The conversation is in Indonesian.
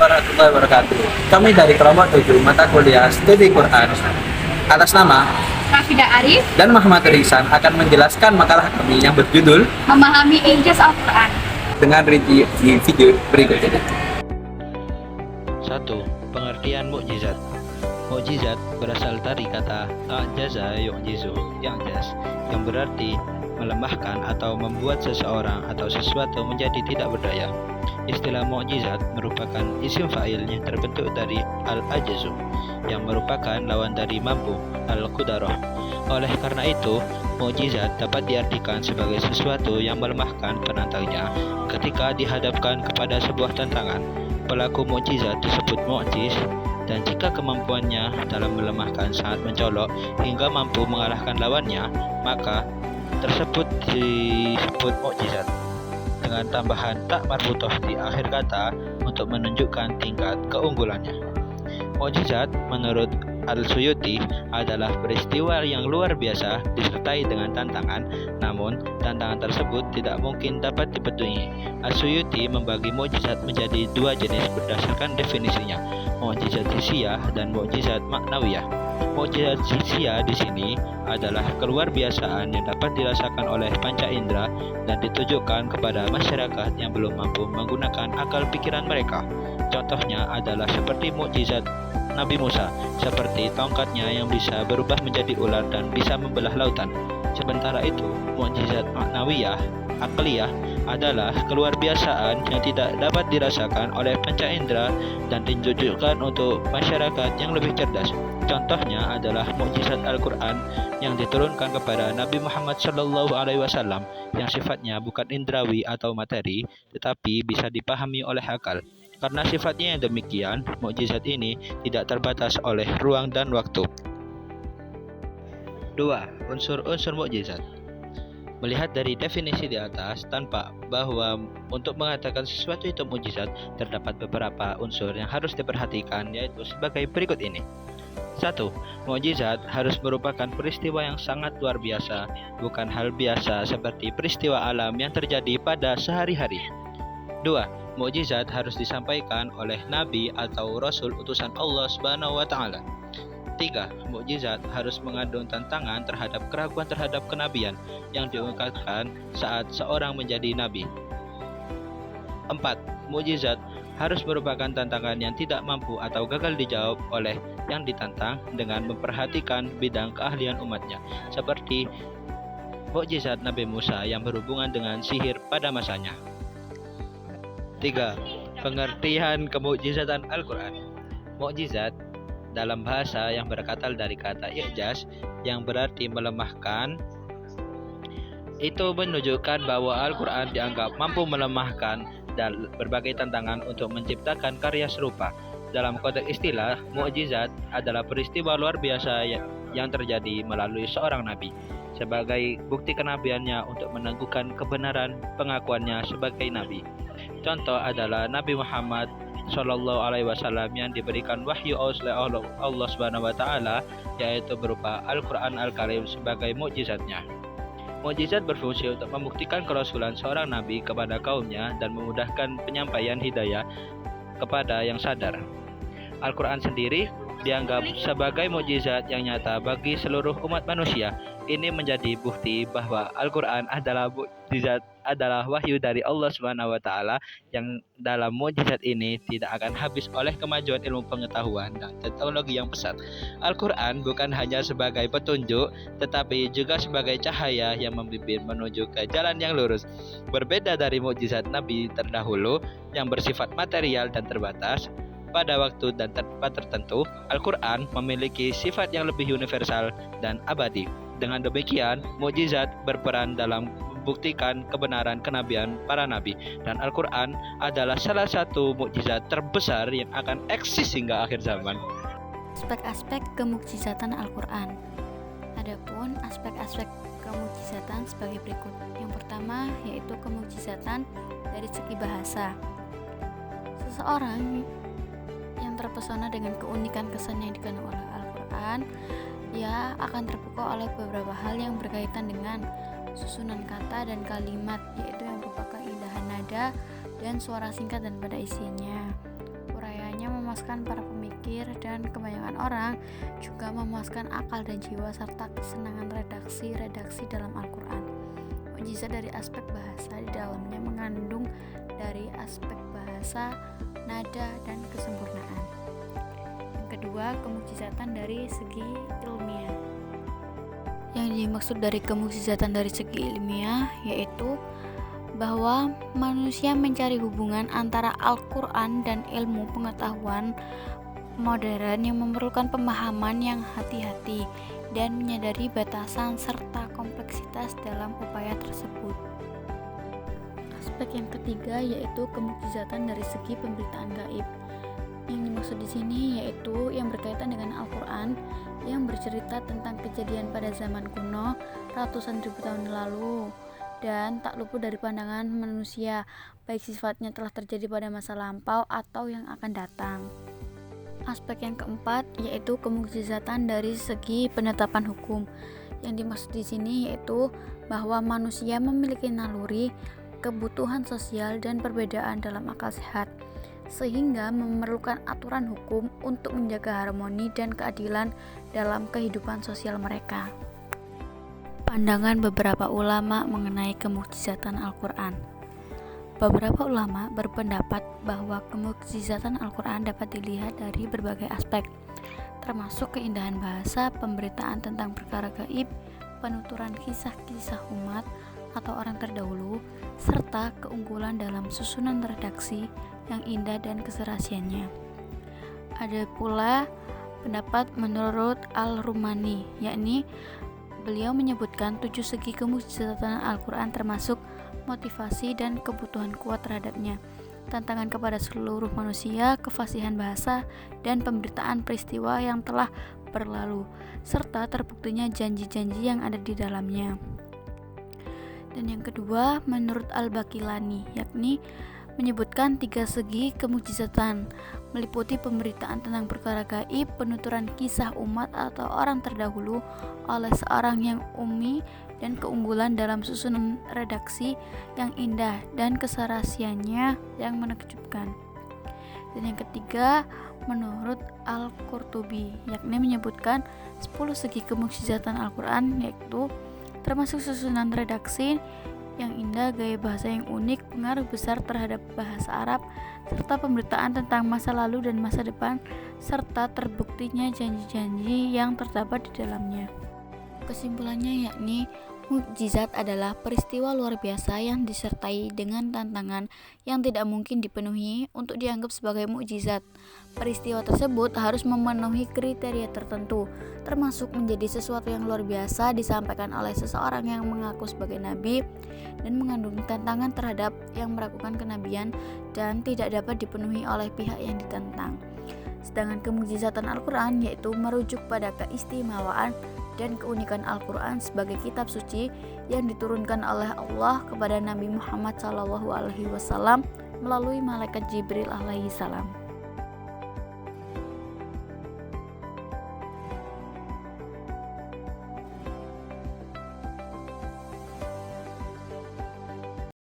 warahmatullahi wabarakatuh. Kami dari kelompok 7 mata kuliah studi Quran atas nama Rafida Arif dan Muhammad Rizan akan menjelaskan makalah kami yang berjudul memahami ijaz Al-Quran. dengan rinci di video berikut ini. 1. Pengertian mukjizat. Mukjizat berasal dari kata a'jaza yu'jizu, i'jaz, yang berarti melemahkan atau membuat seseorang atau sesuatu menjadi tidak berdaya. Istilah mukjizat merupakan isim fa'il yang terbentuk dari al-ajazu, yang merupakan lawan dari mampu, al-qudarah. Oleh karena itu, mukjizat dapat diartikan sebagai sesuatu yang melemahkan penantangnya ketika dihadapkan kepada sebuah tantangan. Pelaku mukjizat disebut mukjiz, dan jika kemampuannya dalam melemahkan sangat mencolok hingga mampu mengalahkan lawannya, maka tersebut disebut mukjizat, dengan tambahan tak marfutoh di akhir kata untuk menunjukkan tingkat keunggulannya. Mukjizat menurut Al-Suyuti adalah peristiwa yang luar biasa disertai dengan tantangan, namun tantangan tersebut tidak mungkin dapat dipenuhi. Al-Suyuti membagi mukjizat menjadi dua jenis berdasarkan definisinya, mukjizat hissiyah dan mukjizat maknawiyah. Mukjizat hissiyah di sini adalah keluar biasaan yang dapat dirasakan oleh panca indera dan ditujukan kepada masyarakat yang belum mampu menggunakan akal pikiran mereka. Contohnya adalah seperti mukjizat Nabi Musa, seperti tongkatnya yang bisa berubah menjadi ular dan bisa membelah lautan. Sementara itu, mukjizat maknawiyah, akliyah, adalah keluar biasaan yang tidak dapat dirasakan oleh panca indera dan ditujukan untuk masyarakat yang lebih cerdas. Contohnya adalah mukjizat Al-Quran yang diturunkan kepada Nabi Muhammad SAW yang sifatnya bukan indrawi atau materi, tetapi bisa dipahami oleh akal. Karena sifatnya yang demikian, mukjizat ini tidak terbatas oleh ruang dan waktu. 2. Unsur-unsur mukjizat. Melihat dari definisi di atas, tampak bahwa untuk mengatakan sesuatu itu mukjizat, terdapat beberapa unsur yang harus diperhatikan, yaitu sebagai berikut ini. 1. Mukjizat harus merupakan peristiwa yang sangat luar biasa, bukan hal biasa seperti peristiwa alam yang terjadi pada sehari-hari. 2. Mukjizat harus disampaikan oleh nabi atau rasul utusan Allah Subhanahu wa taala. 3. Mukjizat harus mengandung tantangan terhadap keraguan terhadap kenabian yang diungkapkan saat seorang menjadi nabi. 4. Mukjizat harus merupakan tantangan yang tidak mampu atau gagal dijawab oleh yang ditantang dengan memperhatikan bidang keahlian umatnya, seperti mukjizat Nabi Musa yang berhubungan dengan sihir pada masanya. 3. Pengertian kemukjizatan Al-Quran. Mukjizat dalam bahasa yang berasal dari kata i'jaz yang berarti melemahkan, itu menunjukkan bahwa Al-Quran dianggap mampu melemahkan dan berbagai tantangan untuk menciptakan karya serupa. Dalam konteks istilah, mukjizat adalah peristiwa luar biasa yang terjadi melalui seorang nabi sebagai bukti kenabiannya untuk meneguhkan kebenaran pengakuannya sebagai nabi. Contoh adalah Nabi Muhammad SAW yang diberikan wahyu oleh Allah Subhanahu wa taala, yaitu berupa Al-Quran Al-Karim sebagai mukjizatnya. Mukjizat berfungsi untuk membuktikan kerasulan seorang nabi kepada kaumnya dan memudahkan penyampaian hidayah kepada yang sadar. Al-Quran sendiri dianggap sebagai mukjizat yang nyata bagi seluruh umat manusia. Ini menjadi bukti bahwa Al-Quran adalah mukjizat, adalah wahyu dari Allah Subhanahu wa taala yang dalam mukjizat ini tidak akan habis oleh kemajuan ilmu pengetahuan dan teknologi yang pesat. Al-Quran bukan hanya sebagai petunjuk, tetapi juga sebagai cahaya yang membimbing menuju ke jalan yang lurus. Berbeda dari mukjizat Nabi terdahulu yang bersifat material dan terbatas, pada waktu dan tempat tertentu, Al-Quran memiliki sifat yang lebih universal dan abadi. Dengan demikian, mukjizat berperan dalam membuktikan kebenaran kenabian para nabi, dan Al-Quran adalah salah satu mukjizat terbesar yang akan eksis hingga akhir zaman. Aspek-aspek kemukjizatan Al-Quran. Adapun aspek-aspek kemukjizatan sebagai berikut. Yang pertama yaitu kemukjizatan dari segi bahasa. Seseorang yang terpesona dengan keunikan kesan yang dikandung oleh Al-Quran, ia akan terpukau oleh beberapa hal yang berkaitan dengan susunan kata dan kalimat, yaitu yang berupa keindahan nada dan suara singkat dan pada isinya, uraian hanya memuaskan para pemikir dan kebanyakan orang juga memuaskan akal dan jiwa serta kesenangan redaksi dalam Al-Quran. Mukjizat dari aspek bahasa di dalamnya mengandung dari aspek bahasa, nada, dan kesempurnaan. Yang kedua, kemukjizatan dari segi ilmiah. Yang dimaksud dari kemukjizatan dari segi ilmiah yaitu bahwa manusia mencari hubungan antara Al-Quran dan ilmu pengetahuan modern yang memerlukan pemahaman yang hati-hati dan menyadari batasan serta kompleksitas dalam upaya tersebut. Aspek yang ketiga yaitu kemukjizatan dari segi pemberitaan gaib. Yang dimaksud di sini yaitu yang berkaitan dengan Al-Quran yang bercerita tentang kejadian pada zaman kuno ratusan ribu tahun lalu dan tak luput dari pandangan manusia, baik sifatnya telah terjadi pada masa lampau atau yang akan datang. Aspek yang keempat yaitu kemukjizatan dari segi penetapan hukum. Yang dimaksud di sini yaitu bahwa manusia memiliki naluri, kebutuhan sosial dan perbedaan dalam akal sehat, sehingga memerlukan aturan hukum untuk menjaga harmoni dan keadilan dalam kehidupan sosial mereka. Pandangan beberapa ulama mengenai kemukjizatan Al-Quran. Beberapa ulama berpendapat bahwa kemukjizatan Al-Quran dapat dilihat dari berbagai aspek, termasuk keindahan bahasa, pemberitaan tentang perkara gaib, penuturan kisah-kisah umat atau orang terdahulu, serta keunggulan dalam susunan redaksi yang indah dan keserasiannya. Ada pula pendapat menurut Al-Rumani, yakni beliau menyebutkan 7 segi kemukjizatan Al-Quran termasuk motivasi dan kebutuhan kuat terhadapnya, tantangan kepada seluruh manusia, kefasihan bahasa, dan pemberitaan peristiwa yang telah berlalu, serta terbuktinya janji-janji yang ada di dalamnya. Dan yang kedua, menurut Al-Baqilani, yakni menyebutkan 3 segi kemukjizatan, meliputi pemberitaan tentang perkara gaib, penuturan kisah umat atau orang terdahulu oleh seorang yang ummi, dan keunggulan dalam susunan redaksi yang indah dan keserasiannya yang menakjubkan. Dan yang ketiga, menurut Al-Qurtubi, yakni menyebutkan 10 segi kemukjizatan Al-Quran, yaitu termasuk susunan redaksi yang indah, gaya bahasa yang unik, pengaruh besar terhadap bahasa Arab, serta pemberitaan tentang masa lalu dan masa depan, serta terbuktinya janji-janji yang terdapat di dalamnya. Kesimpulannya yakni mukjizat adalah peristiwa luar biasa yang disertai dengan tantangan yang tidak mungkin dipenuhi untuk dianggap sebagai mukjizat. Peristiwa tersebut harus memenuhi kriteria tertentu, termasuk menjadi sesuatu yang luar biasa disampaikan oleh seseorang yang mengaku sebagai nabi dan mengandung tantangan terhadap yang melakukan kenabian dan tidak dapat dipenuhi oleh pihak yang ditantang. Sedangkan kemukjizatan Al-Quran yaitu merujuk pada keistimewaan dan keunikan Al-Quran sebagai kitab suci yang diturunkan oleh Allah kepada Nabi Muhammad SAW melalui malaikat Jibril alaihi salam.